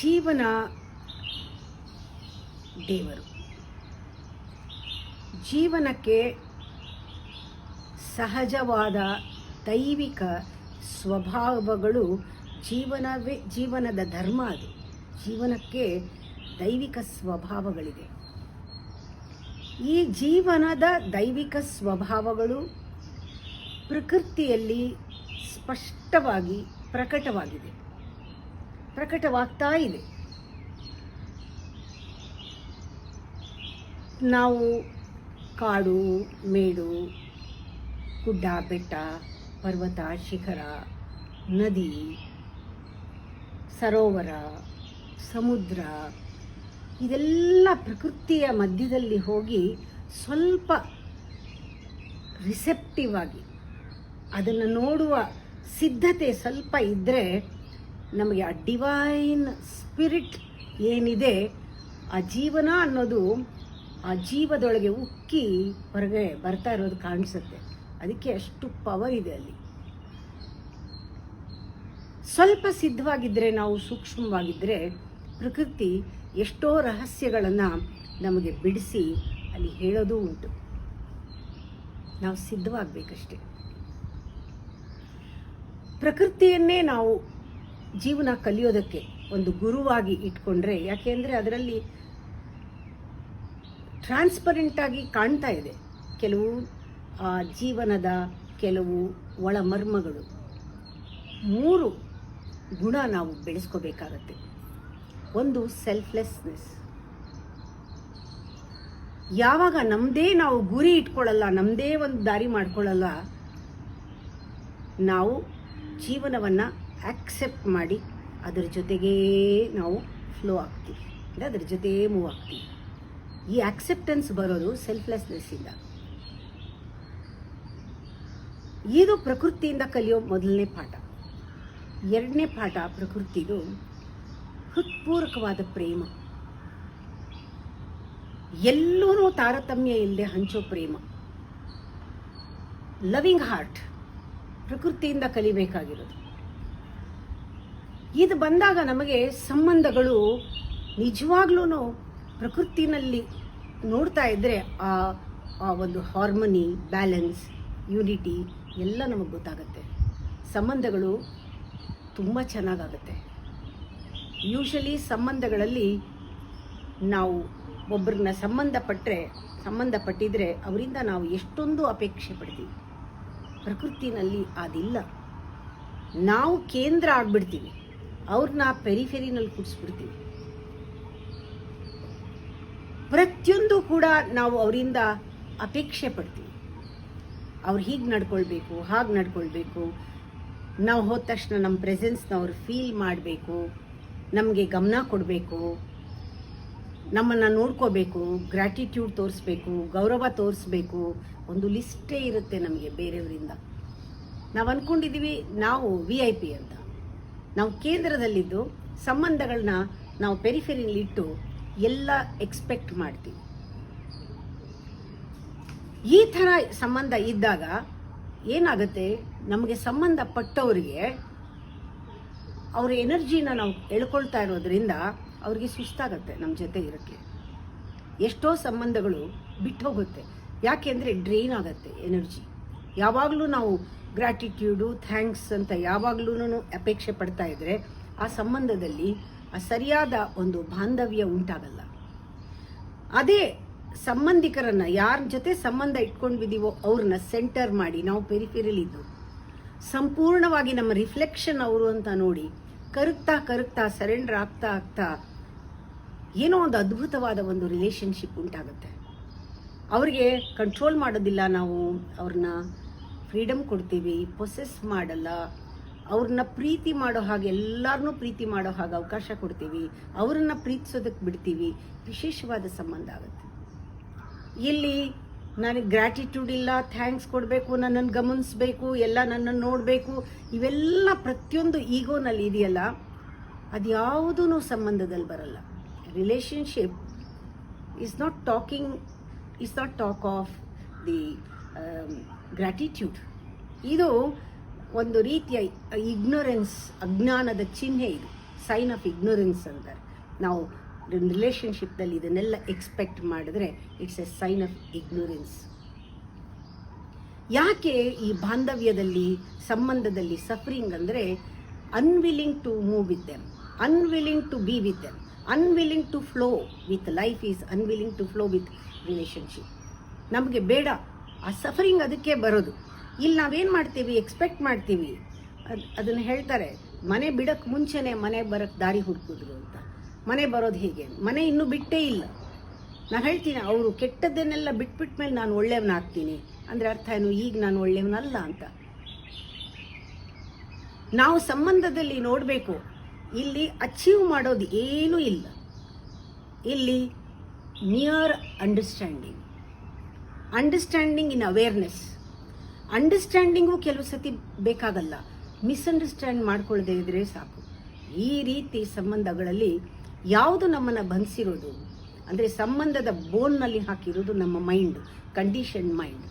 ಜೀವನ ದೇವರು. ಜೀವನಕ್ಕೆ ಸಹಜವಾದ ದೈವಿಕ ಸ್ವಭಾವಗಳು ಜೀವನದ ಧರ್ಮ. ಅದು ಜೀವನಕ್ಕೆ ದೈವಿಕ ಸ್ವಭಾವಗಳಿದೆ. ಈ ಜೀವನದ ದೈವಿಕ ಸ್ವಭಾವಗಳು ಪ್ರಕೃತಿಯಲ್ಲಿ ಸ್ಪಷ್ಟವಾಗಿ ಪ್ರಕಟವಾಗ್ತಾ ಇದೆ. ನಾವು ಕಾಡು ಮೇಡು, ಗುಡ್ಡ ಬೆಟ್ಟ, ಪರ್ವತ ಶಿಖರ, ನದಿ, ಸರೋವರ, ಸಮುದ್ರ, ಇದೆಲ್ಲ ಪ್ರಕೃತಿಯ ಮಧ್ಯದಲ್ಲಿ ಹೋಗಿ ಸ್ವಲ್ಪ ರಿಸೆಪ್ಟಿವ್ ಆಗಿ ಅದನ್ನು ನೋಡುವ ಸಿದ್ಧತೆ ಸ್ವಲ್ಪ ಇದ್ದರೆ ನಮಗೆ ಆ ಡಿವೈನ್ ಸ್ಪಿರಿಟ್ ಏನಿದೆ, ಆ ಜೀವನ ಅನ್ನೋದು ಆ ಜೀವದೊಳಗೆ ಉಕ್ಕಿ ಹೊರಗೆ ಬರ್ತಾ ಇರೋದು ಕಾಣಿಸುತ್ತೆ. ಅದಕ್ಕೆ ಅಷ್ಟು ಪವರ್ ಇದೆ ಅಲ್ಲಿ. ಸ್ವಲ್ಪ ಸಿದ್ಧವಾಗಿದ್ದರೆ, ನಾವು ಸೂಕ್ಷ್ಮವಾಗಿದ್ದರೆ, ಪ್ರಕೃತಿ ಎಷ್ಟೋ ರಹಸ್ಯಗಳನ್ನು ನಮಗೆ ಬಿಡಿಸಿ ಅಲ್ಲಿ ಹೇಳೋದು ಉಂಟು. ನಾವು ಸಿದ್ಧವಾಗಬೇಕಷ್ಟೆ. ಪ್ರಕೃತಿಯನ್ನೇ ನಾವು ಜೀವನ ಕಲಿಯೋದಕ್ಕೆ ಒಂದು ಗುರುವಾಗಿ ಇಟ್ಕೊಂಡ್ರೆ, ಯಾಕೆಂದರೆ ಅದರಲ್ಲಿ ಟ್ರಾನ್ಸ್ಪರೆಂಟಾಗಿ ಕಾಣ್ತಾ ಇದೆ ಕೆಲವು ಜೀವನದ ಕೆಲವು ಒಳಮರ್ಮಗಳು. 3 ಗುಣ ನಾವು ಬೆಳೆಸ್ಕೋಬೇಕಾಗತ್ತೆ. ಒಂದು ಸೆಲ್ಫ್ಲೆಸ್ನೆಸ್. ಯಾವಾಗ ನಮ್ಮದೇ ನಾವು ಗುರಿ ಇಟ್ಕೊಳ್ಳಲ್ಲ, ನಮ್ಮದೇ ಒಂದು ದಾರಿ ಮಾಡ್ಕೊಳ್ಳಲ್ಲ, ನಾವು ಜೀವನವನ್ನು ಆಕ್ಸೆಪ್ಟ್ ಮಾಡಿ ಅದರ ಜೊತೆಗೇ ನಾವು ಫ್ಲೋ ಆಗ್ತೀವಿ, ಅದರ ಜೊತೆ ಮೂವ್ ಆಗ್ತೀವಿ. ಈ ಆಕ್ಸೆಪ್ಟೆನ್ಸ್ ಬರೋದು ಸೆಲ್ಫ್ಲೆಸ್ನೆಸ್ಸಿಂದ. ಇದು ಪ್ರಕೃತಿಯಿಂದ ಕಲಿಯೋ ಮೊದಲನೇ ಪಾಠ. 2ನೇ ಪಾಠ ಪ್ರಕೃತಿದು ಹೃತ್ಪೂರ್ವಕವಾದ ಪ್ರೇಮ. ಎಲ್ಲೂ ತಾರತಮ್ಯ ಇಲ್ಲದೆ ಹಂಚೋ ಪ್ರೇಮ. ಲವಿಂಗ್ ಹಾರ್ಟ್ ಪ್ರಕೃತಿಯಿಂದ ಕಲಿಬೇಕಾಗಿರೋದು. ಇದು ಬಂದಾಗ ನಮಗೆ ಸಂಬಂಧಗಳು ನಿಜವಾಗ್ಲೂ ಪ್ರಕೃತಿನಲ್ಲಿ ನೋಡ್ತಾ ಇದ್ದರೆ ಆ ಒಂದು ಹಾರ್ಮನಿ, ಬ್ಯಾಲೆನ್ಸ್, ಯೂನಿಟಿ ಎಲ್ಲ ನಮಗೆ ಗೊತ್ತಾಗುತ್ತೆ. ಸಂಬಂಧಗಳು ತುಂಬ ಚೆನ್ನಾಗಾಗುತ್ತೆ. ಯೂಶಲಿ ಸಂಬಂಧಗಳಲ್ಲಿ ನಾವು ಒಬ್ಬರನ್ನ ಸಂಬಂಧಪಟ್ಟಿದ್ರೆ ಅವರಿಂದ ನಾವು ಎಷ್ಟೊಂದು ಅಪೇಕ್ಷೆ ಪಡ್ತೀವಿ. ಪ್ರಕೃತಿನಲ್ಲಿ ಅದಿಲ್ಲ. ನಾವು ಕೇಂದ್ರ ಆಗ್ಬಿಡ್ತೀವಿ, ಅವ್ರನ್ನ ಪೆರಿಫೆರಿನಲ್ಲಿ ಕೂಡಿಸ್ಬಿಡ್ತೀವಿ. ಪ್ರತಿಯೊಂದು ಕೂಡ ನಾವು ಅವರಿಂದ ಅಪೇಕ್ಷೆ ಪಡ್ತೀವಿ. ಅವ್ರು ಹೀಗೆ ನಡ್ಕೊಳ್ಬೇಕು, ಹಾಗೆ ನಡ್ಕೊಳ್ಬೇಕು, ನಾವು ಹೋದ ತಕ್ಷಣ ನಮ್ಮ ಪ್ರೆಸೆನ್ಸ್ನ ಅವ್ರು ಫೀಲ್ ಮಾಡಬೇಕು, ನಮಗೆ ಗಮನ ಕೊಡಬೇಕು, ನಮ್ಮನ್ನು ನೋಡ್ಕೋಬೇಕು, ಗ್ರ್ಯಾಟಿಟ್ಯೂಡ್ ತೋರಿಸ್ಬೇಕು, ಗೌರವ ತೋರಿಸ್ಬೇಕು. ಒಂದು ಲಿಸ್ಟೇ ಇರುತ್ತೆ ನಮಗೆ ಬೇರೆಯವರಿಂದ. ನಾವು ಅಂದ್ಕೊಂಡಿದ್ದೀವಿ ನಾವು VIP ಅಂತ. ನಾವು ಕೇಂದ್ರದಲ್ಲಿದ್ದು ಸಂಬಂಧಗಳನ್ನ ನಾವು ಪೆರಿಫೆರಿಯಲ್ಲಿ ಇಟ್ಟು ಎಲ್ಲ ಎಕ್ಸ್ಪೆಕ್ಟ್ ಮಾಡ್ತೀವಿ. ಈ ಥರ ಸಂಬಂಧ ಇದ್ದಾಗ ಏನಾಗುತ್ತೆ, ನಮಗೆ ಸಂಬಂಧಪಟ್ಟವರಿಗೆ ಅವ್ರ ಎನರ್ಜಿನ ನಾವು ಎಳ್ಕೊಳ್ತಾ ಇರೋದ್ರಿಂದ ಅವ್ರಿಗೆ ಸುಸ್ತಾಗತ್ತೆ ನಮ್ಮ ಜೊತೆ ಇರೋಕ್ಕೆ. ಎಷ್ಟೋ ಸಂಬಂಧಗಳು ಬಿಟ್ಟು ಹೋಗುತ್ತೆ. ಯಾಕೆಂದರೆ ಡ್ರೈನ್ ಆಗುತ್ತೆ ಎನರ್ಜಿ. ಯಾವಾಗಲೂ ನಾವು ಗ್ರ್ಯಾಟಿಟ್ಯೂಡು, ಥ್ಯಾಂಕ್ಸ್ ಅಂತ ಯಾವಾಗಲೂ ಅಪೇಕ್ಷೆ ಪಡ್ತಾ ಇದ್ದರೆ ಆ ಸಂಬಂಧದಲ್ಲಿ ಆ ಸರಿಯಾದ ಒಂದು ಬಾಂಧವ್ಯ ಉಂಟಾಗಲ್ಲ. ಅದೇ ಸಂಬಂಧಿಕರನ್ನು ಯಾರ ಜೊತೆ ಸಂಬಂಧ ಇಟ್ಕೊಂಡಿದ್ದೀವೋ ಅವ್ರನ್ನ ಸೆಂಟರ್ ಮಾಡಿ ನಾವು ಪೆರಿಫೆರಿಲಿದ್ದು ಸಂಪೂರ್ಣವಾಗಿ ನಮ್ಮ ರಿಫ್ಲೆಕ್ಷನ್ ಅವರು ಅಂತ ನೋಡಿ ಕರಗ್ತಾ ಸರೆಂಡರ್ ಆಗ್ತಾ ಏನೋ ಒಂದು ಅದ್ಭುತವಾದ ಒಂದು ರಿಲೇಷನ್ಶಿಪ್ ಉಂಟಾಗುತ್ತೆ. ಅವ್ರಿಗೆ ಕಂಟ್ರೋಲ್ ಮಾಡೋದಿಲ್ಲ, ನಾವು ಅವ್ರನ್ನ ಫ್ರೀಡಮ್ ಕೊಡ್ತೀವಿ, ಪೊಸೆಸ್ ಮಾಡಲ್ಲ, ಅವ್ರನ್ನ ಪ್ರೀತಿ ಮಾಡೋ ಹಾಗೆ, ಎಲ್ಲರನ್ನೂ ಪ್ರೀತಿ ಮಾಡೋ ಹಾಗೆ ಅವಕಾಶ ಕೊಡ್ತೀವಿ, ಅವರನ್ನು ಪ್ರೀತಿಸೋದಕ್ಕೆ ಬಿಡ್ತೀವಿ. ವಿಶೇಷವಾದ ಸಂಬಂಧ ಆಗುತ್ತೆ. ಇಲ್ಲಿ ನನಗೆ ಗ್ರ್ಯಾಟಿಟ್ಯೂಡ್ ಇಲ್ಲ, ಥ್ಯಾಂಕ್ಸ್ ಕೊಡಬೇಕು, ನನ್ನನ್ನು ಗಮನಿಸಬೇಕು, ಎಲ್ಲ ನನ್ನನ್ನು ನೋಡಬೇಕು, ಇವೆಲ್ಲ ಪ್ರತಿಯೊಂದು ಈಗೋನಲ್ಲಿ ಇದೆಯಲ್ಲ, ಅದು ಯಾವುದೂ ಸಂಬಂಧದಲ್ಲಿ ಬರಲ್ಲ. Relationship is not talk of the gratitude. ಇದು ಒಂದು ರೀತಿಯ ಇಗ್ನೊರೆನ್ಸ್, ಅಜ್ಞಾನದ ಚಿಹ್ನೆ. ಇದು ಸೈನ್ ಆಫ್ ಇಗ್ನೋರೆನ್ಸ್ ಅಂತಾರೆ. ನಾವು ರಿಲೇಷನ್ಶಿಪ್ನಲ್ಲಿ ಇದನ್ನೆಲ್ಲ ಎಕ್ಸ್ಪೆಕ್ಟ್ ಮಾಡಿದ್ರೆ it's a sign of ignorance. ಯಾಕೆ ಈ ಬಾಂಧವ್ಯದಲ್ಲಿ, ಸಂಬಂಧದಲ್ಲಿ ಸಫರಿಂಗ್ ಅಂದರೆ unwilling to move with them, unwilling to be with them, unwilling to flow with life is unwilling to flow with relationship. ನಮಗೆ ಬೇಡ ಆ ಸಫರಿಂಗ್, ಅದಕ್ಕೆ ಬರೋದು. ಇಲ್ಲಿ ನಾವೇನು ಮಾಡ್ತೀವಿ, ಎಕ್ಸ್ಪೆಕ್ಟ್ ಮಾಡ್ತೀವಿ. ಅದನ್ನು ಹೇಳ್ತಾರೆ, ಮನೆ ಬಿಡೋಕ್ಕೆ ಮುಂಚೆನೇ ಮನೆ ಬರೋಕ್ಕೆ ದಾರಿ ಹುಡುಕಿದ್ರು ಅಂತ. ಮನೆ ಬರೋದು ಹೇಗೆ? ಮನೆ ಇನ್ನೂ ಬಿಟ್ಟೇ ಇಲ್ಲ. ನಾನು ಹೇಳ್ತೀನಿ, ಅವರು ಕೆಟ್ಟದ್ದನ್ನೆಲ್ಲ ಬಿಟ್ಬಿಟ್ಟ ಮೇಲೆ ನಾನು ಒಳ್ಳೆಯವನಾಗ್ತೀನಿ ಅಂದರೆ ಅರ್ಥ ಏನು? ಈಗ ನಾನು ಒಳ್ಳೆಯವನಲ್ಲ ಅಂತ. ನಾವು ಸಂಬಂಧದಲ್ಲಿ ನೋಡಬೇಕು, ಇಲ್ಲಿ ಅಚೀವ್ ಮಾಡೋದು ಏನೂ ಇಲ್ಲ. ಇಲ್ಲಿ ನಿಯರ್ ಅಂಡರ್ಸ್ಟ್ಯಾಂಡಿಂಗ್, ಅಂಡರ್ಸ್ಟ್ಯಾಂಡಿಂಗ್ ಇನ್ ಅವೇರ್ನೆಸ್. ಅಂಡರ್ಸ್ಟ್ಯಾಂಡಿಂಗು ಕೆಲವು ಸತಿ ಬೇಕಾಗಲ್ಲ, ಮಿಸ್ಅಂಡರ್ಸ್ಟ್ಯಾಂಡ್ ಮಾಡ್ಕೊಳ್ಳದೆ ಇದ್ರೆ ಸಾಕು. ಈ ರೀತಿ ಸಂಬಂಧಗಳಲ್ಲಿ ಯಾವುದು ನಮ್ಮನ್ನು ಬಂಧಿಸಿರೋದು ಅಂದರೆ ಸಂಬಂಧದ ಬೋನ್ನಲ್ಲಿ ಹಾಕಿರೋದು ನಮ್ಮ ಮೈಂಡ್, ಕಂಡೀಷನ್ ಮೈಂಡ್.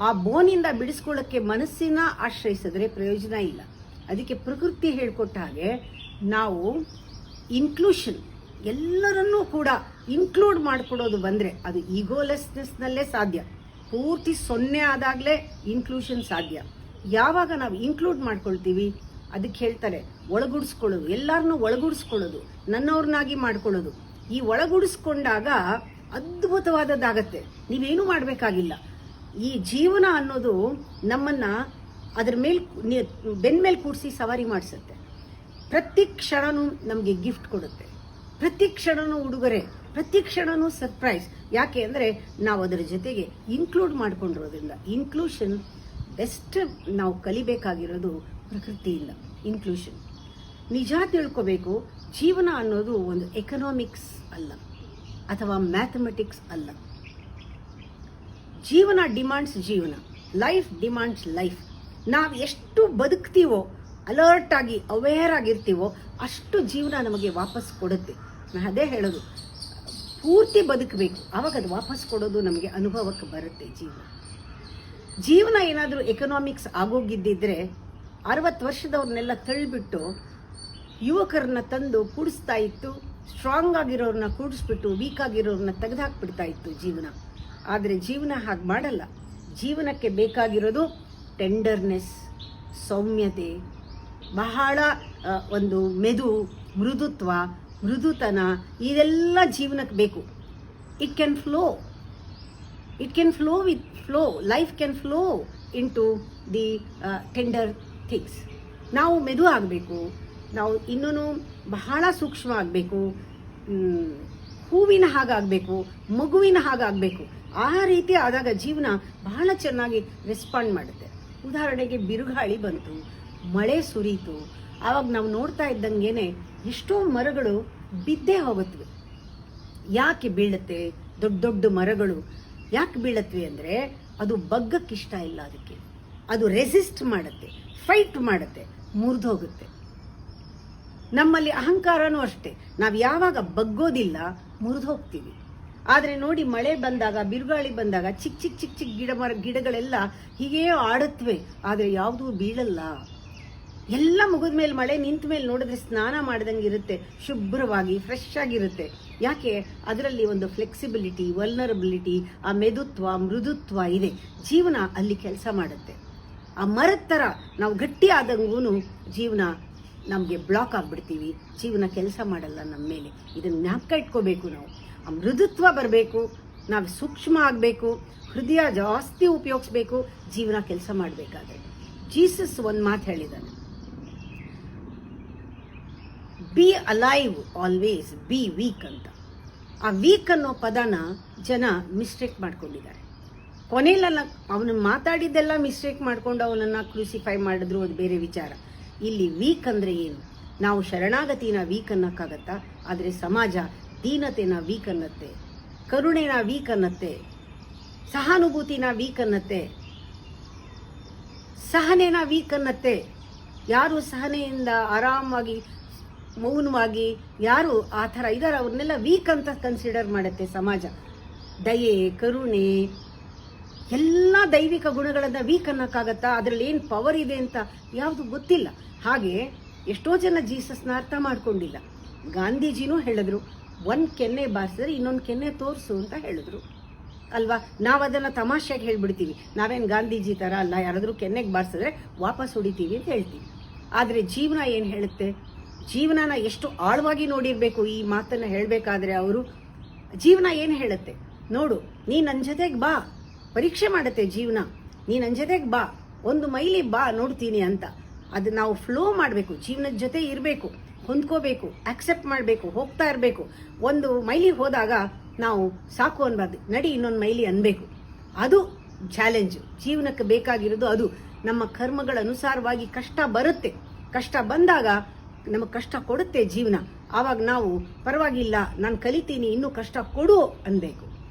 ಆ ಬೋನಿಂದ ಬಿಡಿಸ್ಕೊಳ್ಳೋಕ್ಕೆ ಮನಸ್ಸಿನ ಆಶ್ರಯಿಸಿದ್ರೆ ಪ್ರಯೋಜನ ಇಲ್ಲ. ಅದಕ್ಕೆ ಪ್ರಕೃತಿ ಹೇಳ್ಕೊಟ್ಟ ಹಾಗೆ ನಾವು ಇನ್ಕ್ಲೂಷನ್, ಎಲ್ಲರನ್ನೂ ಕೂಡ ಇನ್ಕ್ಲೂಡ್ ಮಾಡಿಕೊಡೋದು ಬಂದರೆ ಅದು ಈಗೋಲೆಸ್ನೆಸ್ನಲ್ಲೇ ಸಾಧ್ಯ. ಪೂರ್ತಿ 0 ಆದಾಗಲೇ ಇನ್ಕ್ಲೂಷನ್ ಸಾಧ್ಯ. ಯಾವಾಗ ನಾವು ಇನ್ಕ್ಲೂಡ್ ಮಾಡ್ಕೊಳ್ತೀವಿ, ಅದಕ್ಕೆ ಹೇಳ್ತಾರೆ ಒಳಗೂಡಿಸ್ಕೊಳ್ಳೋದು, ಎಲ್ಲರನ್ನೂ ಒಳಗೂಡಿಸ್ಕೊಳ್ಳೋದು, ನನ್ನವ್ರನ್ನಾಗಿ ಮಾಡ್ಕೊಳ್ಳೋದು. ಈ ಒಳಗೂಡಿಸ್ಕೊಂಡಾಗ ಅದ್ಭುತವಾದದ್ದಾಗತ್ತೆ. ನೀವೇನೂ ಮಾಡಬೇಕಾಗಿಲ್ಲ. ಈ ಜೀವನ ಅನ್ನೋದು ನಮ್ಮನ್ನು ಅದ್ರ ಮೇಲೆ ಬೆನ್ಮೇಲೆ ಕೂಡಿಸಿ ಸವಾರಿ ಮಾಡಿಸುತ್ತೆ. ಪ್ರತಿ ಕ್ಷಣನೂ ನಮಗೆ ಗಿಫ್ಟ್ ಕೊಡುತ್ತೆ, ಪ್ರತಿ ಕ್ಷಣನೂ ಉಡುಗೊರೆ, ಪ್ರತಿ ಕ್ಷಣನೂ ಸರ್ಪ್ರೈಸ್. ಯಾಕೆ ಅಂದರೆ ನಾವು ಅದರ ಜೊತೆಗೆ ಇನ್ಕ್ಲೂಡ್ ಮಾಡ್ಕೊಂಡಿರೋದ್ರಿಂದ. ಇನ್ಕ್ಲೂಷನ್ ಬೆಸ್ಟ್ ನಾವು ಕಲಿಬೇಕಾಗಿರೋದು ಪ್ರಕೃತಿಯಿಂದ. ಇನ್ಕ್ಲೂಷನ್ ನಿಜ ತಿಳ್ಕೋಬೇಕು. ಜೀವನ ಅನ್ನೋದು ಒಂದು ಎಕನಾಮಿಕ್ಸ್ ಅಲ್ಲ ಅಥವಾ ಮ್ಯಾಥಮೆಟಿಕ್ಸ್ ಅಲ್ಲ. ಜೀವನ ಡಿಮಾಂಡ್ಸ್ ಜೀವನ, ಲೈಫ್ ಡಿಮಾಂಡ್ಸ್ ಲೈಫ್. ನಾವು ಎಷ್ಟು ಬದುಕ್ತೀವೋ, ಅಲರ್ಟ್ ಆಗಿ ಅವೇರ್ ಆಗಿರ್ತೀವೋ ಅಷ್ಟು ಜೀವನ ನಮಗೆ ವಾಪಸ್ ಕೊಡುತ್ತೆ. ನಾನು ಅದೇ ಹೇಳೋದು, ಪೂರ್ತಿ ಬದುಕಬೇಕು, ಆವಾಗ ಅದು ವಾಪಸ್ ಕೊಡೋದು ನಮಗೆ ಅನುಭವಕ್ಕೆ ಬರುತ್ತೆ. ಜೀವನ ಏನಾದರೂ ಎಕನಾಮಿಕ್ಸ್ ಆಗೋಗಿದ್ದಿದ್ರೆ 60 ವರ್ಷದವ್ರನ್ನೆಲ್ಲ ತಳ್ಳಿಬಿಟ್ಟು ಯುವಕರನ್ನ ತಂದು ಕೂಡಿಸ್ತಾ ಇತ್ತು, ಸ್ಟ್ರಾಂಗ್ ಆಗಿರೋರನ್ನ ಕೂಡಿಸ್ಬಿಟ್ಟು ವೀಕ್ ಆಗಿರೋರನ್ನ ತೆಗೆದುಹಾಕ್ಬಿಡ್ತಾ ಇತ್ತು ಜೀವನ. ಆದರೆ ಜೀವನ ಹಾಗೆ ಮಾಡಲ್ಲ. ಜೀವನಕ್ಕೆ ಬೇಕಾಗಿರೋದು ಟೆಂಡರ್ನೆಸ್, ಸೌಮ್ಯತೆ, ಬಹಳ ಒಂದು ಮೃದುತ್ವ, ಮೃದುತನ, ಇದೆಲ್ಲ ಜೀವನಕ್ಕೆ ಬೇಕು. It can flow with flow. Life can flow into the tender things. ನಾವು ಮೆದು ಆಗಬೇಕು, ನಾವು ಇನ್ನೂ ಬಹಳ ಸೂಕ್ಷ್ಮ ಆಗಬೇಕು, ಹೂವಿನ ಹಾಗಾಗಬೇಕು, ಮಗುವಿನ ಹಾಗಾಗಬೇಕು. ಆ ರೀತಿ ಆದಾಗ ಜೀವನ ಬಹಳ ಚೆನ್ನಾಗಿ ರೆಸ್ಪಾಂಡ್ ಮಾಡುತ್ತೆ. ಉದಾಹರಣೆಗೆ ಬಿರುಗಾಳಿ ಬಂತು, ಮಳೆ ಸುರಿಯಿತು, ಆವಾಗ ನಾವು ನೋಡ್ತಾ ಇದ್ದಂಗೆನೆ ಎಷ್ಟೋ ಮರಗಳು ಬಿದ್ದೇ ಹೋಗುತ್ತವೆ. ಯಾಕೆ ಬೀಳುತ್ತೆ? ದೊಡ್ಡ ದೊಡ್ಡ ಮರಗಳು ಯಾಕೆ ಬೀಳತ್ವೆ ಅಂದರೆ ಅದು ಬಗ್ಗಕ್ಕಿಷ್ಟ ಇಲ್ಲ, ಅದಕ್ಕೆ ಅದು ರೆಸಿಸ್ಟ್ ಮಾಡುತ್ತೆ, ಫೈಟ್ ಮಾಡುತ್ತೆ, ಮುರಿದು ಹೋಗುತ್ತೆ. ನಮ್ಮಲ್ಲಿ ಅಹಂಕಾರನೂ ಅಷ್ಟೇ, ನಾವು ಯಾವಾಗ ಬಗ್ಗೋದಿಲ್ಲ ಮುರಿದು ಹೋಗ್ತೀವಿ. ಆದರೆ ನೋಡಿ, ಮಳೆ ಬಂದಾಗ, ಬಿರುಗಾಳಿ ಬಂದಾಗ ಚಿಕ್ಕ ಚಿಕ್ಕ ಚಿಕ್ಕ ಚಿಕ್ಕ ಗಿಡಗಳೆಲ್ಲ ಹೀಗೇ ಆಡುತ್ತವೆ, ಆದರೆ ಯಾವುದೂ ಬೀಳಲ್ಲ. ಎಲ್ಲ ಮುಗಿದ ಮೇಲೆ, ಮಳೆ ನಿಂತ ಮೇಲೆ ನೋಡಿದ್ರೆ ಸ್ನಾನ ಮಾಡ್ದಂಗೆ ಇರುತ್ತೆ, ಶುಭ್ರವಾಗಿ ಫ್ರೆಶ್ ಆಗಿರುತ್ತೆ. ಯಾಕೆ? ಅದರಲ್ಲಿ ಒಂದು ಫ್ಲೆಕ್ಸಿಬಿಲಿಟಿ, ವಲ್ನರಬಿಲಿಟಿ, ಆ ಮೆದುತ್ವ, ಮೃದುತ್ವ ಇದೆ. ಜೀವನ ಅಲ್ಲಿ ಕೆಲಸ ಮಾಡುತ್ತೆ. ಆ ಮರದ ಥರ ನಾವು ಗಟ್ಟಿ ಆದಂಗೂ ಜೀವನ ನಮಗೆ ಬ್ಲಾಕ್ ಆಗಿಬಿಡ್ತೀವಿ, ಜೀವನ ಕೆಲಸ ಮಾಡಲ್ಲ ನಮ್ಮ ಮೇಲೆ. ಇದನ್ನು ಜ್ಞಾಪಕ ಇಟ್ಕೋಬೇಕು. ನಾವು ಆ ಮೃದುತ್ವ ಬರಬೇಕು, ನಾವು ಸೂಕ್ಷ್ಮ ಆಗಬೇಕು, ಹೃದಯ ಜಾಸ್ತಿ ಉಪಯೋಗಿಸ್ಬೇಕು ಜೀವನ ಕೆಲಸ ಮಾಡಬೇಕಾದ್ರೆ. ಜೀಸಸ್ ಒಂದು ಮಾತು ಹೇಳಿದ್ದಾನೆ, be alive always, be weak ಅಂತ. ಆ ವೀಕ್ ಅನ್ನೋ ಪದನ ಜನ ಮಿಸ್ಟೇಕ್ ಮಾಡ್ಕೊಂಡಿದ್ದಾರೆ. ಕೊನೆಯಲ್ಲ ಅವನು ಮಾತಾಡಿದ್ದೆಲ್ಲ ಮಿಸ್ಟೇಕ್ ಮಾಡ್ಕೊಂಡು ಅವನನ್ನು ಕ್ರೂಸಿಫೈ ಮಾಡಿದ್ರು, ಅದು ಬೇರೆ ವಿಚಾರ. ಇಲ್ಲಿ ವೀಕ್ ಅಂದರೆ ಏನು? ನಾವು ಶರಣಾಗತಿನ ವೀಕ್ ಅನ್ನೋಕ್ಕಾಗತ್ತಾ? ಆದರೆ ಸಮಾಜ ದೀನತೆನ ವೀಕ್ ಅನ್ನತ್ತೆ, ಕರುಣೆನ ವೀಕ್ ಅನ್ನತ್ತೆ, ಸಹಾನುಭೂತಿನ ವೀಕ್ ಅನ್ನತ್ತೆ, ಸಹನೆನ ವೀಕ್ ಅನ್ನತ್ತೆ. ಯಾರು ಸಹನೆಯಿಂದ ಆರಾಮಾಗಿ ಮೌನವಾಗಿ ಯಾರು ಆ ಥರ ಇದ್ದಾರೆ ಅವ್ರನ್ನೆಲ್ಲ ವೀಕ್ ಅಂತ ಕನ್ಸಿಡರ್ ಮಾಡುತ್ತೆ ಸಮಾಜ. ದಯೆ, ಕರುಣೆ, ಎಲ್ಲ ದೈವಿಕ ಗುಣಗಳನ್ನು ವೀಕ್ ಅನ್ನೋಕ್ಕಾಗತ್ತಾ? ಅದರಲ್ಲಿ ಏನು ಪವರ್ ಇದೆ ಅಂತ ಯಾವುದು ಗೊತ್ತಿಲ್ಲ. ಹಾಗೆ ಎಷ್ಟೋ ಜನ ಜೀಸಸ್ನ ಅರ್ಥ ಮಾಡ್ಕೊಂಡಿಲ್ಲ. ಗಾಂಧೀಜಿನೂ ಹೇಳಿದ್ರು, ಒಂದು ಕೆನ್ನೆ ಬಾರಿಸಿದ್ರೆ ಇನ್ನೊಂದು ಕೆನ್ನೆ ತೋರಿಸು ಅಂತ ಹೇಳಿದ್ರು ಅಲ್ವಾ. ನಾವು ಅದನ್ನು ತಮಾಷೆಗೆ ಹೇಳ್ಬಿಡ್ತೀವಿ, ನಾವೇನು ಗಾಂಧೀಜಿ ಥರ ಅಲ್ಲ, ಯಾರಾದರೂ ಕೆನ್ನೆಗೆ ಬಾರಿಸಿದ್ರೆ ವಾಪಸ್ ಹೊಡಿತೀವಿ ಅಂತ ಹೇಳ್ತೀವಿ. ಆದರೆ ಜೀವನ ಏನು ಹೇಳುತ್ತೆ, ಜೀವನನ ಎಷ್ಟು ಆಳವಾಗಿ ನೋಡಿರಬೇಕು. ಈ ಮಾತನ್ನು ಹೇಳಬೇಕಾದ್ರೆ ಅವರು ಜೀವನ ಏನು ಹೇಳುತ್ತೆ ನೋಡು, ನೀ ನನ್ನ ಜೊತೆಗೆ ಬಾ, ಪರೀಕ್ಷೆ ಮಾಡುತ್ತೆ ಜೀವನ, ನೀ ನನ್ನ ಜೊತೆಗೆ ಬಾ, 1 ಮೈಲಿ ಬಾ ನೋಡ್ತೀನಿ ಅಂತ. ಅದು ನಾವು ಫ್ಲೋ ಮಾಡಬೇಕು, ಜೀವನದ ಜೊತೆ ಇರಬೇಕು, ಹೊಂದ್ಕೋಬೇಕು, ಆಕ್ಸೆಪ್ಟ್ ಮಾಡಬೇಕು, ಹೋಗ್ತಾ ಇರಬೇಕು. 1 ಮೈಲಿ ಹೋದಾಗ ನಾವು ಸಾಕು ಅನ್ಬಾರ್ದು, ನಡಿ ಇನ್ನೊಂದು ಮೈಲಿ ಅನ್ಬೇಕು. ಅದು ಚಾಲೆಂಜು, ಜೀವನಕ್ಕೆ ಬೇಕಾಗಿರೋದು ಅದು. ನಮ್ಮ ಕರ್ಮಗಳ ಅನುಸಾರವಾಗಿ ಕಷ್ಟ ಬರುತ್ತೆ, ಕಷ್ಟ ಬಂದಾಗ ನಮಗೆ ಕಷ್ಟ ಕೊಡುತ್ತೆ ಜೀವನ. ಆವಾಗ ನಾವು ಪರವಾಗಿಲ್ಲ, ನಾನು ಕಲಿತೀನಿ, ಇನ್ನೂ ಕಷ್ಟ ಕೊಡು ಅನ್ಬೇಕು.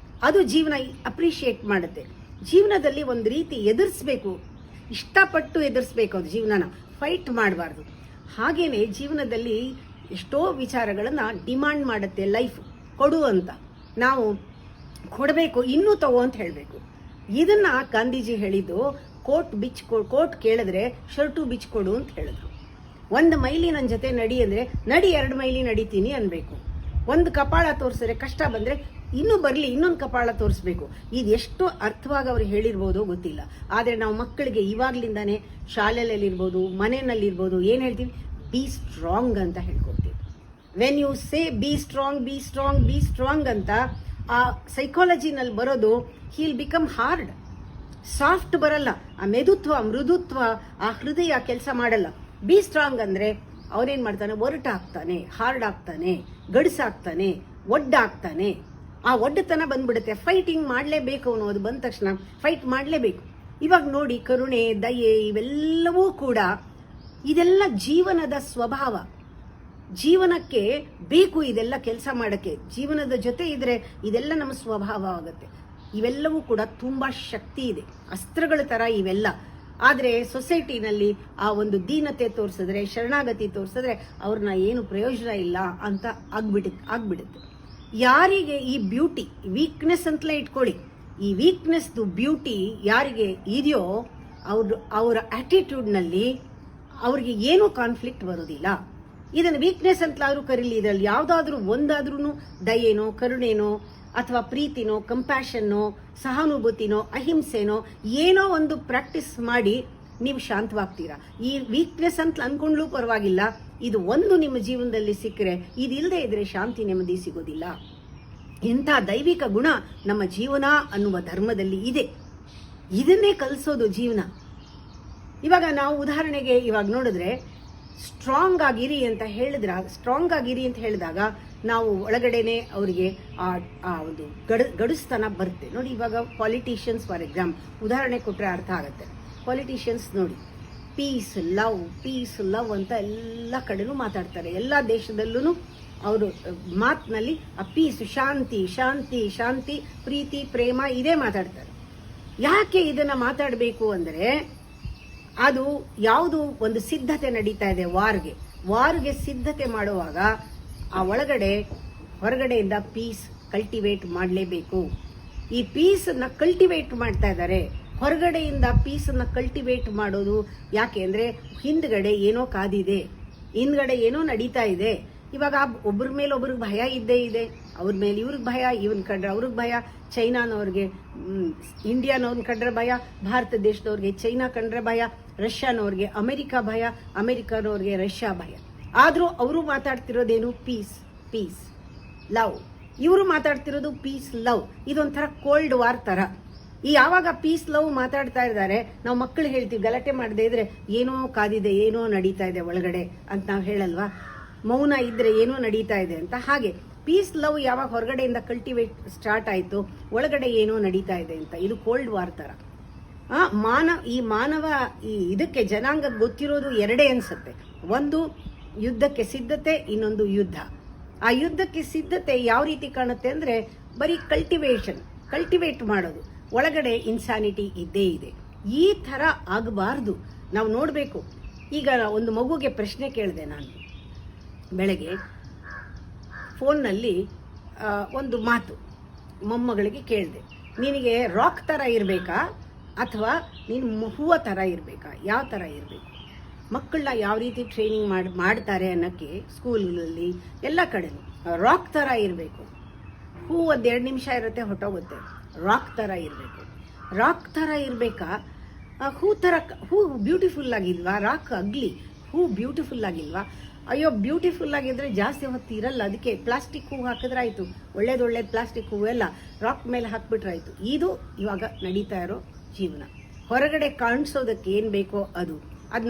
ಅದು ಜೀವನ ಅಪ್ರಿಷಿಯೇಟ್ ಮಾಡುತ್ತೆ. ಜೀವನದಲ್ಲಿ ಒಂದು ರೀತಿ ಎದುರಿಸ್ಬೇಕು, ಇಷ್ಟಪಟ್ಟು ಎದುರಿಸ್ಬೇಕು ಅದು ಜೀವನನ, ಫೈಟ್ ಮಾಡಬಾರ್ದು. ಹಾಗೇನೆ ಜೀವನದಲ್ಲಿ ಎಷ್ಟೋ ವಿಚಾರಗಳನ್ನು ಡಿಮಾಂಡ್ ಮಾಡುತ್ತೆ ಲೈಫ್, ಕೊಡು ಅಂತ. ನಾವು ಕೊಡಬೇಕು, ಇನ್ನೂ ತಗೋ ಅಂತ ಹೇಳಬೇಕು. ಇದನ್ನ ಗಾಂಧೀಜಿ ಹೇಳಿದ್ದು, ಕೋಟ್ ಕೇಳಿದ್ರೆ ಶರ್ಟು ಬಿಚ್ಕೊಡು ಅಂತ ಹೇಳಿದ್ರು. 1 ಮೈಲಿ ನನ್ನ ಜೊತೆ ನಡಿ ಅಂದರೆ ನಡಿ, 2 ಮೈಲಿ ನಡಿತೀನಿ ಅನ್ಬೇಕು. 1 ಕಪಾಳ ತೋರಿಸಿದ್ರೆ ಕಷ್ಟ ಬಂದರೆ ಇನ್ನೂ ಬರಲಿ, ಇನ್ನೊಂದು ಕಪಾಳ ತೋರಿಸ್ಬೇಕು. ಇದು ಎಷ್ಟು ಅರ್ಥವಾಗಿ ಅವ್ರು ಹೇಳಿರ್ಬೋದು ಗೊತ್ತಿಲ್ಲ. ಆದರೆ ನಾವು ಮಕ್ಕಳಿಗೆ ಇವಾಗ್ಲಿಂದಾನೇ ಶಾಲೆಯಲ್ಲಿರ್ಬೋದು, ಮನೆಯಲ್ಲಿರ್ಬೋದು ಏನು ಹೇಳ್ತೀವಿ, ಬಿ ಸ್ಟ್ರಾಂಗ್ ಅಂತ ಹೇಳ್ಕೊಡ್ತೀವಿ. When you say be strong, be strong, be strong ಅಂತ ಆ ಸೈಕಾಲಜಿನಲ್ಲಿ ಬರೋದು, ಹೀಲ್ ಬಿಕಮ್ ಹಾರ್ಡ್. ಸಾಫ್ಟ್ ಬರಲ್ಲ, ಆ ಮೆದುತ್ವ, ಮೃದುತ್ವ, ಆ ಹೃದಯ ಕೆಲಸ ಮಾಡಲ್ಲ. ಬಿ ಸ್ಟ್ರಾಂಗ್ ಅಂದರೆ ಅವನೇನು ಮಾಡ್ತಾನೆ, ಒರಟಾಗ್ತಾನೆ, ಹಾರ್ಡ್ ಆಗ್ತಾನೆ, ಗಡ್ಸಾಗ್ತಾನೆ, ಒಡ್ಡಾಗ್ತಾನೆ. ಆ ಒಡ್ಡತನ ಬಂದ್ಬಿಡುತ್ತೆ. ಫೈಟಿಂಗ್ ಮಾಡಲೇಬೇಕು ಅವನು, ಅದು ಬಂದ ತಕ್ಷಣ ಫೈಟ್ ಮಾಡಲೇಬೇಕು. ಇವಾಗ ನೋಡಿ, ಕರುಣೆ, ದಯೆ ಇವೆಲ್ಲವೂ ಕೂಡ ಇದೆಲ್ಲ ಜೀವನದ ಸ್ವಭಾವ. ಜೀವನಕ್ಕೆ ಬೇಕು ಇದೆಲ್ಲ ಕೆಲಸ ಮಾಡೋಕ್ಕೆ. ಜೀವನದ ಜೊತೆ ಇದ್ರೆ ಇದೆಲ್ಲ ನಮ್ಮ ಸ್ವಭಾವ ಆಗುತ್ತೆ. ಇವೆಲ್ಲವೂ ಕೂಡ ತುಂಬ ಶಕ್ತಿ ಇದೆ, ಅಸ್ತ್ರಗಳ ಥರ ಇವೆಲ್ಲ. ಆದರೆ ಸೊಸೈಟಿನಲ್ಲಿ ಆ ಒಂದು ದೀನತೆ ತೋರಿಸಿದ್ರೆ, ಶರಣಾಗತಿ ತೋರಿಸಿದ್ರೆ ಅವ್ರನ್ನ ಏನು ಪ್ರಯೋಜನ ಇಲ್ಲ ಅಂತ ಆಗ್ಬಿಡುತ್ತೆ. ಯಾರಿಗೆ ಈ ಬ್ಯೂಟಿ, ವೀಕ್ನೆಸ್ ಅಂತಲೇ ಇಟ್ಕೊಳ್ಳಿ, ಈ ವೀಕ್ನೆಸ್ದು ಬ್ಯೂಟಿ ಯಾರಿಗೆ ಇದೆಯೋ ಅವರ ಆಟಿಟ್ಯೂಡ್ನಲ್ಲಿ ಅವ್ರಿಗೆ ಏನೂ ಕಾನ್ಫ್ಲಿಕ್ಟ್ ಬರೋದಿಲ್ಲ. ಇದನ್ನು ವೀಕ್ನೆಸ್ ಅಂತಲಾದ್ರೂ ಕರೀಲಿ, ಇದರಲ್ಲಿ ಯಾವುದಾದ್ರೂ ಒಂದಾದ್ರೂ ದಯೆನೋ, ಕರುಣೆನೋ, ಅಥವಾ ಪ್ರೀತಿನೋ, ಕಂಪ್ಯಾಷನ್ನೋ, ಸಹಾನುಭೂತಿನೋ, ಅಹಿಂಸೆನೋ ಏನೋ ಒಂದು ಪ್ರಾಕ್ಟೀಸ್ ಮಾಡಿ ನೀವು ಶಾಂತವಾಗ್ತೀರಾ. ಈ ವೀಕ್ನೆಸ್ ಅಂತ ಅನ್ಕೊಂಡ್ಲೂ ಪರವಾಗಿಲ್ಲ, ಇದು ಒಂದು ನಿಮ್ಮ ಜೀವನದಲ್ಲಿ ಸಿಕ್ಕರೆ, ಇದಿಲ್ಲದೆ ಇದ್ರೆ ಶಾಂತಿ, ನೆಮ್ಮದಿ ಸಿಗೋದಿಲ್ಲ. ಇಂಥ ದೈವಿಕ ಗುಣ ನಮ್ಮ ಜೀವನ ಅನ್ನುವ ಧರ್ಮದಲ್ಲಿ ಇದೆ. ಇದನ್ನೇ ಕಲಿಸೋದು ಜೀವನ. ಇವಾಗ ನಾವು ಉದಾಹರಣೆಗೆ ಇವಾಗ ನೋಡಿದ್ರೆ, ಸ್ಟ್ರಾಂಗ್ ಆಗಿರಿ ಅಂತ ಹೇಳಿದಾಗ ನಾವು ಒಳಗಡೆನೆ ಅವರಿಗೆ ಆ ಒಂದು ಗಡುಸ್ತನ ಬರುತ್ತೆ. ನೋಡಿ, ಇವಾಗ ಪಾಲಿಟಿಷಿಯನ್ಸ್ ಫಾರ್ ಉದಾಹರಣೆ ಕೊಟ್ಟರೆ ಅರ್ಥ ಆಗುತ್ತೆ. ಪಾಲಿಟಿಷಿಯನ್ಸ್ ನೋಡಿ, ಪೀಸ್ ಲವ್ ಅಂತ ಎಲ್ಲ ಕಡೆನೂ ಮಾತಾಡ್ತಾರೆ. ಎಲ್ಲ ದೇಶದಲ್ಲೂ ಅವರು ಮಾತಿನಲ್ಲಿ ಆ ಪೀಸ್, ಶಾಂತಿ, ಪ್ರೀತಿ, ಪ್ರೇಮ ಇದೇ ಮಾತಾಡ್ತಾರೆ. ಯಾಕೆ ಇದನ್ನ ಮಾತಾಡಬೇಕು ಅಂದರೆ, ಅದು ಯಾವುದು ಒಂದು ಸಿದ್ಧತೆ ನಡೀತಾ ಇದೆ ವಾರ್ಗೆ ಸಿದ್ಧತೆ ಮಾಡುವಾಗ ಆ ಹೊರಗಡೆಯಿಂದ ಪೀಸ್ ಕಲ್ಟಿವೇಟ್ ಮಾಡಲೇಬೇಕು. ಈ ಪೀಸನ್ನು ಕಲ್ಟಿವೇಟ್ ಮಾಡ್ತಾ ಇದ್ದಾರೆ. ಹೊರಗಡೆಯಿಂದ ಪೀಸನ್ನು ಕಲ್ಟಿವೇಟ್ ಮಾಡೋದು ಯಾಕೆ ಅಂದರೆ, ಹಿಂದ್ಗಡೆ ಏನೋ ಕಾದಿದೆ, ಹಿಂದ್ಗಡೆ ಏನೋ ನಡೀತಾ ಇದೆ. ಇವಾಗ ಒಬ್ಬರ ಮೇಲೆ ಒಬ್ರಿಗೆ ಭಯ ಇದ್ದೇ ಇದೆ. ಅವ್ರ ಮೇಲೆ ಇವ್ರಿಗೆ ಭಯ, ಇವನ್ ಕಂಡ್ರೆ ಅವ್ರಿಗೆ ಭಯ. ಚೈನಾನವ್ರಿಗೆ ಇಂಡಿಯಾನವ್ರನ್ನ ಕಂಡ್ರೆ ಭಯ, ಭಾರತ ದೇಶದವ್ರಿಗೆ ಚೈನಾ ಕಂಡ್ರೆ ಭಯ, ರಷ್ಯಾನವ್ರಿಗೆ ಅಮೆರಿಕ ಭಯ, ಅಮೆರಿಕನವ್ರಿಗೆ ರಷ್ಯಾ ಭಯ. ಆದರೂ ಅವರು ಮಾತಾಡ್ತಿರೋದೇನು, ಪೀಸ್ ಲವ್. ಇವರು ಮಾತಾಡ್ತಿರೋದು ಪೀಸ್ ಲವ್. ಇದೊಂಥರ ಕೋಲ್ಡ್ ವಾರ್ ಥರ. ಯಾವಾಗ ಪೀಸ್ ಲವ್ ಮಾತಾಡ್ತಾ ಇದ್ದಾರೆ, ನಾವು ಮಕ್ಕಳು ಹೇಳ್ತೀವಿ, ಗಲಾಟೆ ಮಾಡದೇ ಇದ್ರೆ ಏನೋ ಕಾದಿದೆ, ಏನೋ ನಡೀತಾ ಇದೆ ಒಳಗಡೆ ಅಂತ ನಾವು ಹೇಳಲ್ವಾ. ಮೌನ ಇದ್ರೆ ಏನೋ ನಡೀತಾ ಇದೆ ಅಂತ. ಹಾಗೆ ಪೀಸ್ ಲವ್ ಯಾವಾಗ ಹೊರಗಡೆಯಿಂದ ಕಲ್ಟಿವೇಟ್ ಸ್ಟಾರ್ಟ್ ಆಯಿತು, ಒಳಗಡೆ ಏನೋ ನಡೀತಾ ಇದೆ ಅಂತ. ಇದು ಕೋಲ್ಡ್ ವಾರ್ ಥರ. ಮಾನವ ಇದಕ್ಕೆ ಜನಾಂಗ ಗೊತ್ತಿರೋದು ಎರಡೇ ಅನ್ಸುತ್ತೆ. ಒಂದು ಯುದ್ಧಕ್ಕೆ ಸಿದ್ಧತೆ, ಇನ್ನೊಂದು ಯುದ್ಧ. ಆ ಯುದ್ಧಕ್ಕೆ ಸಿದ್ಧತೆ ಯಾವ ರೀತಿ ಕಾಣುತ್ತೆ ಅಂದರೆ, ಬರೀ ಕಲ್ಟಿವೇಟ್ ಮಾಡೋದು. ಒಳಗಡೆ ಇನ್ಸಾನಿಟಿ ಇದ್ದೇ ಇದೆ. ಈ ಥರ ಆಗಬಾರ್ದು. ನಾವು ನೋಡಬೇಕು. ಈಗ ಒಂದು ಮಗುಗೆ ಪ್ರಶ್ನೆ ಕೇಳಿದೆ ನಾನು ಬೆಳಗ್ಗೆ ಫೋನ್ನಲ್ಲಿ. ಒಂದು ಮಾತು ಮೊಮ್ಮಗಳಿಗೆ ಕೇಳಿದೆ, ನಿನಗೆ ರಾಕ್ ಥರ ಇರಬೇಕಾ ಅಥವಾ ನೀನು ಹೂವು ಥರ ಇರಬೇಕಾ, ಯಾವ ಥರ ಇರಬೇಕು? ಮಕ್ಕಳನ್ನ ಯಾವ ರೀತಿ ಟ್ರೈನಿಂಗ್ ಮಾಡ್ತಾರೆ ಅನ್ನೋಕ್ಕೆ ಸ್ಕೂಲ್ಗಳಲ್ಲಿ ಎಲ್ಲ ಕಡೆನೂ ರಾಕ್ ಥರ ಇರಬೇಕು. ಹೂ ಒಂದು 2 ನಿಮಿಷ ಇರುತ್ತೆ, ಹೊಟ್ಟೋಗುತ್ತೆ. ರಾಕ್ ಥರ ಇರಬೇಕು. ರಾಕ್ ಥರ ಇರಬೇಕಾ? ಹೂ ಬ್ಯೂಟಿಫುಲ್ ಆಗಿಲ್ವಾ? ರಾಕ್ ಅಗ್ಲಿ, ಹೂ ಬ್ಯೂಟಿಫುಲ್ ಆಗಿಲ್ವಾ? ಅಯ್ಯೋ ಬ್ಯೂಟಿಫುಲ್ ಆಗಿದ್ರೆ ಜಾಸ್ತಿ ಹೊತ್ತು ಇರಲ್ಲ, ಅದಕ್ಕೆ ಪ್ಲಾಸ್ಟಿಕ್ ಹೂ ಹಾಕಿದ್ರಾಯ್ತು. ಒಳ್ಳೇದು ಪ್ಲಾಸ್ಟಿಕ್ ಹೂವೆಲ್ಲ ರಾಕ್ ಮೇಲೆ ಹಾಕ್ಬಿಟ್ರಾಯ್ತು. ಇದು ಇವಾಗ ನಡೀತಾ ಇರೋ ಜೀವನ. ಹೊರಗಡೆ ಕಾಣಿಸೋದಕ್ಕೆ ಏನು ಬೇಕೋ ಅದು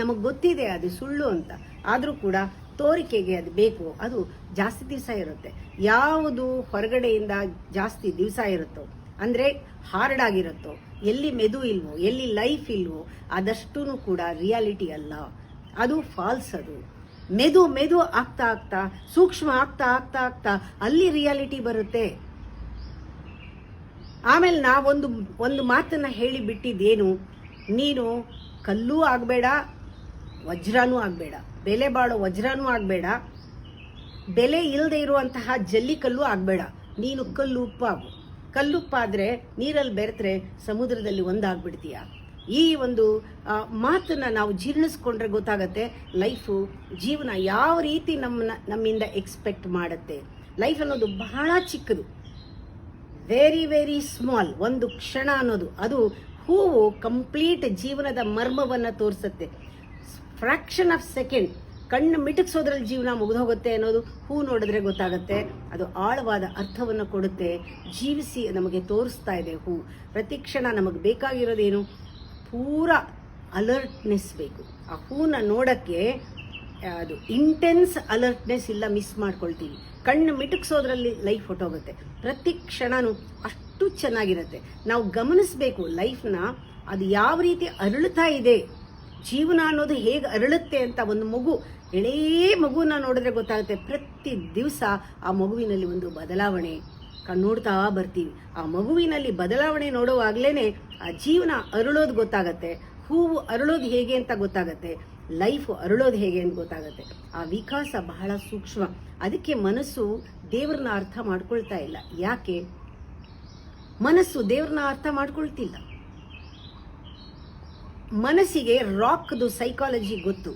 ನಮಗೆ ಗೊತ್ತಿದೆ, ಅದು ಸುಳ್ಳು ಅಂತ. ಆದರೂ ಕೂಡ ತೋರಿಕೆಗೆ ಅದು ಬೇಕು, ಅದು ಜಾಸ್ತಿ ದಿವಸ ಇರುತ್ತೆ. ಯಾವುದು ಹೊರಗಡೆಯಿಂದ ಜಾಸ್ತಿ ದಿವಸ ಇರುತ್ತೋ, ಅಂದರೆ ಹಾರ್ಡ್ ಆಗಿರುತ್ತೋ, ಎಲ್ಲಿ ಮೆದು ಇಲ್ವೋ, ಎಲ್ಲಿ ಲೈಫ್ ಇಲ್ವೋ, ಅದಷ್ಟೂ ಕೂಡ ರಿಯಾಲಿಟಿ ಅಲ್ಲ, ಅದು ಫಾಲ್ಸ್. ಅದು ಮೆದು ಆಗ್ತಾ ಆಗ್ತಾ ಸೂಕ್ಷ್ಮ ಆಗ್ತಾ ಆಗ್ತಾ ಆಗ್ತಾ ಅಲ್ಲಿ ರಿಯಾಲಿಟಿ ಬರುತ್ತೆ. ಆಮೇಲೆ ಒಂದು ಮಾತನ್ನ ಹೇಳಿ ಬಿಟ್ಟಿದ್ದೇನು, ನೀನು ಕಲ್ಲೂ ಆಗಬೇಡ, ವಜ್ರನೂ ಆಗಬೇಡ, ಬೆಲೆ ಬಾಳೋ ವಜ್ರನೂ ಆಗಬೇಡ, ಬೆಲೆ ಇಲ್ಲದೆ ಇರುವಂತಹ ಜಲ್ಲಿ ಕಲ್ಲು ಆಗಬೇಡ. ನೀನು ಕಲ್ಲುಪ್ಪಾಗು. ಕಲ್ಲುಪ್ಪಾದ್ರೆ ನೀರಲ್ಲಿ ಬೆರೆತ್ರೆ ಸಮುದ್ರದಲ್ಲಿ ಒಂದಾಗ್ಬಿಡ್ತೀಯ. ಈ ಒಂದು ಮಾತನ್ನ ನಾವು ಜೀರ್ಣಿಸ್ಕೊಂಡ್ರೆ ಗೊತ್ತಾಗತ್ತೆ ಲೈಫು, ಜೀವನ ಯಾವ ರೀತಿ ನಮ್ಮಿಂದ ಎಕ್ಸ್ಪೆಕ್ಟ್ ಮಾಡುತ್ತೆ. ಲೈಫ್ ಅನ್ನೋದು ಬಹಳ ಚಿಕ್ಕದು, ವೆರಿ ವೆರಿ ಸ್ಮಾಲ್. ಒಂದು ಕ್ಷಣ ಅನ್ನೋದು, ಅದು ಹೂವು ಕಂಪ್ಲೀಟ್ ಜೀವನದ ಮರ್ಮವನ್ನು ತೋರಿಸುತ್ತೆ. ಫ್ರಾಕ್ಷನ್ ಆಫ್ ಸೆಕೆಂಡ್ ಕಣ್ಣು ಮಿಟುಕ್ಸೋದ್ರಲ್ಲಿ ಜೀವನ ಮುಗಿದೋಗುತ್ತೆ ಅನ್ನೋದು ಹೂ ನೋಡಿದ್ರೆ ಗೊತ್ತಾಗುತ್ತೆ. ಅದು ಆಳವಾದ ಅರ್ಥವನ್ನು ಕೊಡುತ್ತೆ, ಜೀವಿಸಿ ನಮಗೆ ತೋರಿಸ್ತಾ ಇದೆ ಹೂ. ಪ್ರತಿ ಕ್ಷಣ ನಮಗೆ ಬೇಕಾಗಿರೋದೇನು? ಪೂರಾ ಅಲರ್ಟ್ನೆಸ್ ಬೇಕು. ಆ ಹೂನ ನೋಡೋಕ್ಕೆ ಅದು ಇಂಟೆನ್ಸ್ ಅಲರ್ಟ್ನೆಸ್ ಇಲ್ಲ, ಮಿಸ್ ಮಾಡ್ಕೊಳ್ತೀವಿ. ಕಣ್ಣು ಮಿಟುಕ್ಸೋದ್ರಲ್ಲಿ ಲೈಫ್ ಹೊಟ್ಟೋಗುತ್ತೆ. ಪ್ರತಿ ಕ್ಷಣನೂ ಅಷ್ಟು ಚೆನ್ನಾಗಿರುತ್ತೆ. ನಾವು ಗಮನಿಸಬೇಕು ಲೈಫ್ನ, ಅದು ಯಾವ ರೀತಿ ಅರಳುತ್ತಾ ಇದೆ, ಜೀವನ ಅನ್ನೋದು ಹೇಗೆ ಅರಳುತ್ತೆ ಅಂತ. ಒಂದು ಮಗು, ಎಳೇ ಮಗುವನ್ನ ನೋಡಿದ್ರೆ ಗೊತ್ತಾಗುತ್ತೆ. ಪ್ರತಿ ದಿವಸ ಆ ಮಗುವಿನಲ್ಲಿ ಒಂದು ಬದಲಾವಣೆ ನೋಡ್ತಾ ಬರ್ತೀವಿ. ಆ ಮಗುವಿನಲ್ಲಿ ಬದಲಾವಣೆ ನೋಡುವಾಗ್ಲೇನೆ ಆ ಜೀವನ ಅರಳೋದು ಗೊತ್ತಾಗತ್ತೆ. ಹೂವು ಅರಳೋದು ಹೇಗೆ ಅಂತ ಗೊತ್ತಾಗತ್ತೆ, ಲೈಫ್ ಅರಳೋದು ಹೇಗೆ ಅಂತ ಗೊತ್ತಾಗತ್ತೆ. ಆ ವಿಕಾಸ ಬಹಳ ಸೂಕ್ಷ್ಮ. ಅದಕ್ಕೆ ಮನಸ್ಸು ದೇವ್ರನ್ನ ಅರ್ಥ ಮಾಡ್ಕೊಳ್ತಾ ಇಲ್ಲ. ಯಾಕೆ ಮನಸ್ಸು ದೇವ್ರನ್ನ ಅರ್ಥ ಮಾಡ್ಕೊಳ್ತಿಲ್ಲ? ಮನಸ್ಸಿಗೆ ರಾಕ್ದು ಸೈಕಾಲಜಿ ಗೊತ್ತು,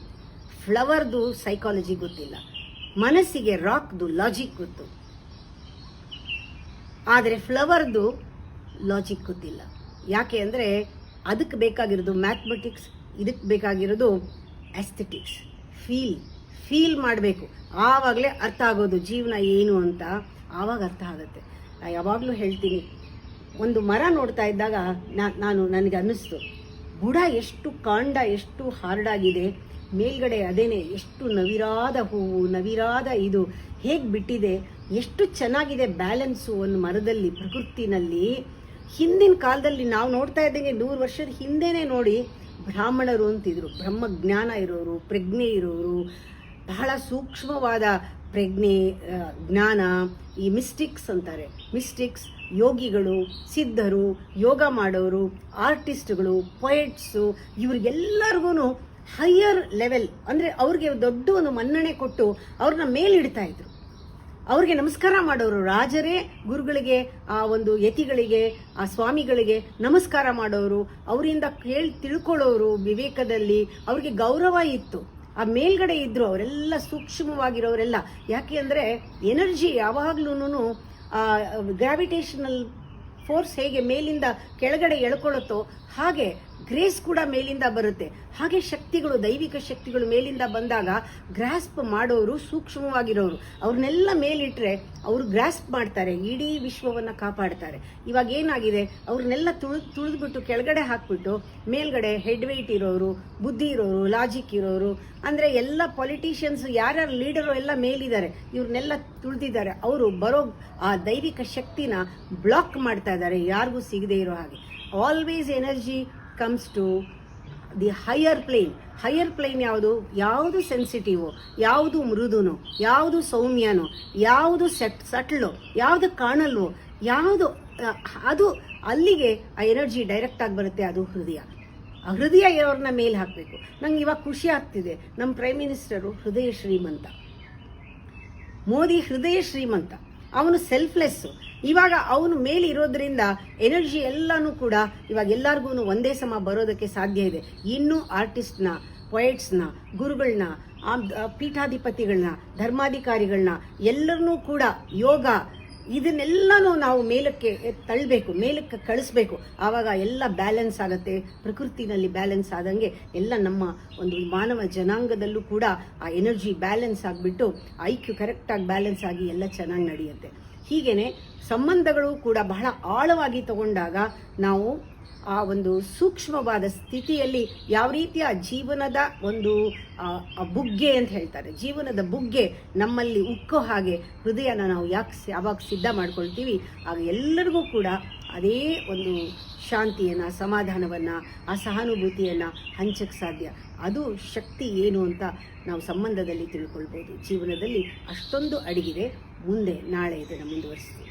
ಫ್ಲವರ್ದು ಸೈಕಾಲಜಿ ಗೊತ್ತಿಲ್ಲ. ಮನಸ್ಸಿಗೆ ರಾಕ್ದು ಲಾಜಿಕ್ ಗೊತ್ತು, ಆದರೆ ಫ್ಲವರ್ದು ಲಾಜಿಕ್ ಗೊತ್ತಿಲ್ಲ. ಯಾಕೆ ಅಂದರೆ ಅದಕ್ಕೆ ಬೇಕಾಗಿರೋದು ಮ್ಯಾಥಮೆಟಿಕ್ಸ್, ಇದಕ್ಕೆ ಬೇಕಾಗಿರೋದು ಎಸ್ಥೆಟಿಕ್ಸ್. ಫೀಲ್ ಮಾಡಬೇಕು, ಆವಾಗಲೇ ಅರ್ಥ ಆಗೋದು ಜೀವನ ಏನು ಅಂತ. ಆವಾಗ ಅರ್ಥ ಆಗುತ್ತೆ. ಯಾವಾಗಲೂ ಹೇಳ್ತೀನಿ, ಒಂದು ಮರ ನೋಡ್ತಾ ಇದ್ದಾಗ ನನಗೆ ಅನ್ನಿಸ್ತು, ಬುಡ ಎಷ್ಟು ಕಾಂಡ ಎಷ್ಟು ಹಾರ್ಡಾಗಿದೆ, ಮೇಲ್ಗಡೆ ಅದೇನೆ ಎಷ್ಟು ನವಿರಾದ ಹೂವು, ನವಿರಾದ ಇದು ಹೇಗೆ ಬಿಟ್ಟಿದೆ, ಎಷ್ಟು ಚೆನ್ನಾಗಿದೆ ಬ್ಯಾಲೆನ್ಸು ಒಂದು ಮರದಲ್ಲಿ, ಪ್ರಕೃತಿನಲ್ಲಿ. ಹಿಂದಿನ ಕಾಲದಲ್ಲಿ ನಾವು ನೋಡ್ತಾ ಇದ್ದಂಗೆ 100 ವರ್ಷದ ಹಿಂದೆನೇ ನೋಡಿ, ಬ್ರಾಹ್ಮಣರು ಅಂತಿದ್ರು, ಬ್ರಹ್ಮಜ್ಞಾನ ಇರೋರು, ಪ್ರಜ್ಞೆ ಇರೋರು, ಬಹಳ ಸೂಕ್ಷ್ಮವಾದ ಪ್ರಜ್ಞೆ, ಜ್ಞಾನ. ಈ ಮಿಸ್ಟಿಕ್ಸ್ ಅಂತಾರೆ, ಮಿಸ್ಟಿಕ್ಸ್, ಯೋಗಿಗಳು, ಸಿದ್ಧರು, ಯೋಗ ಮಾಡೋರು, ಆರ್ಟಿಸ್ಟ್ಗಳು, ಪೊಯೆಟ್ಸು, ಇವ್ರಿಗೆಲ್ಲರಿಗೂ ಹೈಯರ್ ಲೆವೆಲ್ ಅಂದರೆ ಅವ್ರಿಗೆ ದೊಡ್ಡ ಒಂದು ಮನ್ನಣೆ ಕೊಟ್ಟು ಅವ್ರನ್ನ ಮೇಲಿಡ್ತಾ ಇದ್ರು. ಅವ್ರಿಗೆ ನಮಸ್ಕಾರ ಮಾಡೋರು, ರಾಜರೇ ಗುರುಗಳಿಗೆ, ಆ ಒಂದು ಯತಿಗಳಿಗೆ, ಆ ಸ್ವಾಮಿಗಳಿಗೆ ನಮಸ್ಕಾರ ಮಾಡೋರು, ಅವರಿಂದ ತಿಳ್ಕೊಳ್ಳೋರು. ವಿವೇಕದಲ್ಲಿ ಅವ್ರಿಗೆ ಗೌರವ ಇತ್ತು. ಆ ಮೇಲ್ಗಡೆ ಇದ್ರು ಅವರೆಲ್ಲ, ಸೂಕ್ಷ್ಮವಾಗಿರೋರೆಲ್ಲ. ಯಾಕೆ ಅಂದರೆ ಎನರ್ಜಿ ಯಾವಾಗ್ಲೂ ಗ್ರಾವಿಟೇಷನಲ್ ಫೋರ್ಸ್ ಹೇಗೆ ಮೇಲಿಂದ ಕೆಳಗಡೆ ಎಳ್ಕೊಳ್ಳುತ್ತೋ ಹಾಗೆ ಗ್ರೇಸ್ ಕೂಡ ಮೇಲಿಂದ ಬರುತ್ತೆ. ಹಾಗೆ ಶಕ್ತಿಗಳು, ದೈವಿಕ ಶಕ್ತಿಗಳು ಮೇಲಿಂದ ಬಂದಾಗ ಗ್ರಾಸ್ಪ್ ಮಾಡೋರು ಸೂಕ್ಷ್ಮವಾಗಿರೋರು. ಅವ್ರನ್ನೆಲ್ಲ ಮೇಲಿಟ್ರೆ ಅವರು ಗ್ರಾಸ್ಪ್ ಮಾಡ್ತಾರೆ, ಇಡೀ ವಿಶ್ವವನ್ನು ಕಾಪಾಡ್ತಾರೆ. ಇವಾಗ ಏನಾಗಿದೆ, ಅವ್ರನ್ನೆಲ್ಲ ತುಳಿದ್ಬಿಟ್ಟು ಕೆಳಗಡೆ ಹಾಕ್ಬಿಟ್ಟು ಮೇಲ್ಗಡೆ ಹೆಡ್ ವೆಯ್ಟ್ ಇರೋರು, ಬುದ್ಧಿ ಇರೋರು, ಲಾಜಿಕ್ ಇರೋರು, ಅಂದರೆ ಎಲ್ಲ ಪೊಲಿಟಿಷಿಯನ್ಸ್, ಯಾರ್ಯಾರು ಲೀಡರು ಎಲ್ಲ ಮೇಲಿದ್ದಾರೆ, ಇವ್ರನ್ನೆಲ್ಲ ತುಳಿದಿದ್ದಾರೆ. ಅವರು ಬರೋ ಆ ದೈವಿಕ ಶಕ್ತಿನ ಬ್ಲಾಕ್ ಮಾಡ್ತಾ ಇದ್ದಾರೆ, ಯಾರಿಗೂ ಸಿಗದೆ ಇರೋ ಹಾಗೆ. Always energy comes to the higher plane. Higher plane ಯಾವುದು ಸೆನ್ಸಿಟಿವು, ಯಾವುದು ಮೃದುನೋ, ಯಾವುದು ಸೌಮ್ಯನೋ, ಯಾವುದು ಸಟ್ಲೋ, ಯಾವುದು ಕಾಣಲ್ವೋ, ಯಾವುದು ಅದು ಅಲ್ಲಿಗೆ ಆ ಎನರ್ಜಿ ಡೈರೆಕ್ಟ್ ಆಗಿ ಬರುತ್ತೆ. ಅದು ಹೃದಯ. ಆ ಹೃದಯ ಇರೋರನ್ನ ಮೇಲೆ ಹಾಕಬೇಕು. ನಂಗೆ ಇವಾಗ ಖುಷಿ ಆಗ್ತಿದೆ, ನಮ್ಮ ಪ್ರೈಮ್ ಮಿನಿಸ್ಟರು ಹೃದಯ ಶ್ರೀಮಂತ, ಮೋದಿ ಹೃದಯ ಶ್ರೀಮಂತ. ಅವನು ಸೆಲ್ಫ್ಲೆಸ್ಸು. ಇವಾಗ ಅವನು ಮೇಲೆ ಇರೋದ್ರಿಂದ ಎನರ್ಜಿ ಎಲ್ಲನೂ ಕೂಡ ಇವಾಗ ಎಲ್ಲರಿಗೂ ಒಂದೇ ಸಮ ಬರೋದಕ್ಕೆ ಸಾಧ್ಯ ಇದೆ. ಇನ್ನೂ ಆರ್ಟಿಸ್ಟ್ನ ಪೊಯೆಟ್ಸ್ನ, ಗುರುಗಳನ್ನ, ಪೀಠಾಧಿಪತಿಗಳನ್ನ, ಧರ್ಮಾಧಿಕಾರಿಗಳನ್ನ ಎಲ್ಲರನ್ನೂ ಕೂಡ ಯೋಗ ಇದನ್ನೆಲ್ಲನೂ ನಾವು ಮೇಲಕ್ಕೆ ತಳ್ಳಬೇಕು, ಮೇಲಕ್ಕೆ ಕಳಿಸ್ಬೇಕು. ಆವಾಗ ಎಲ್ಲ ಬ್ಯಾಲೆನ್ಸ್ ಆಗುತ್ತೆ. ಪ್ರಕೃತಿನಲ್ಲಿ ಬ್ಯಾಲೆನ್ಸ್ ಆದಂಗೆ ಎಲ್ಲ ನಮ್ಮ ಒಂದು ಮಾನವ ಜನಾಂಗದಲ್ಲೂ ಕೂಡ ಆ ಎನರ್ಜಿ ಬ್ಯಾಲೆನ್ಸ್ ಆಗಿಬಿಟ್ಟು ಐಕ್ಯು ಕರೆಕ್ಟಾಗಿ ಬ್ಯಾಲೆನ್ಸ್ ಆಗಿ ಎಲ್ಲ ಚೆನ್ನಾಗಿ ನಡೆಯುತ್ತೆ. ಹೀಗೇನೆ ಸಂಬಂಧಗಳು ಕೂಡ ಬಹಳ ಆಳವಾಗಿ ತಗೊಂಡಾಗ ನಾವು ಆ ಒಂದು ಸೂಕ್ಷ್ಮವಾದ ಸ್ಥಿತಿಯಲ್ಲಿ ಯಾವ ರೀತಿಯ ಜೀವನದ ಒಂದು ಬುಗ್ಗೆ ಅಂತ ಹೇಳ್ತಾರೆ, ಜೀವನದ ಬುಗ್ಗೆ ನಮ್ಮಲ್ಲಿ ಉಕ್ಕೋ ಹಾಗೆ ಹೃದಯನ ನಾವು ಯಾವಾಗ ಸಿದ್ಧ ಮಾಡ್ಕೊಳ್ತೀವಿ ಆಗ ಎಲ್ಲರಿಗೂ ಕೂಡ ಅದೇ ಒಂದು ಶಾಂತಿಯನ್ನು, ಸಮಾಧಾನವನ್ನು, ಆ ಸಹಾನುಭೂತಿಯನ್ನು ಹಂಚಕ್ಕೆ ಸಾಧ್ಯ. ಅದು ಶಕ್ತಿ ಏನು ಅಂತ ನಾವು ಸಂಬಂಧದಲ್ಲಿ ತಿಳ್ಕೊಳ್ಬೋದು. ಜೀವನದಲ್ಲಿ ಅಷ್ಟೊಂದು ಅಡಗಿದೆ. ಮುಂದೆ ನಾಳೆ ಇದನ್ನು ಮುಂದುವರಿಸ್ತೀವಿ.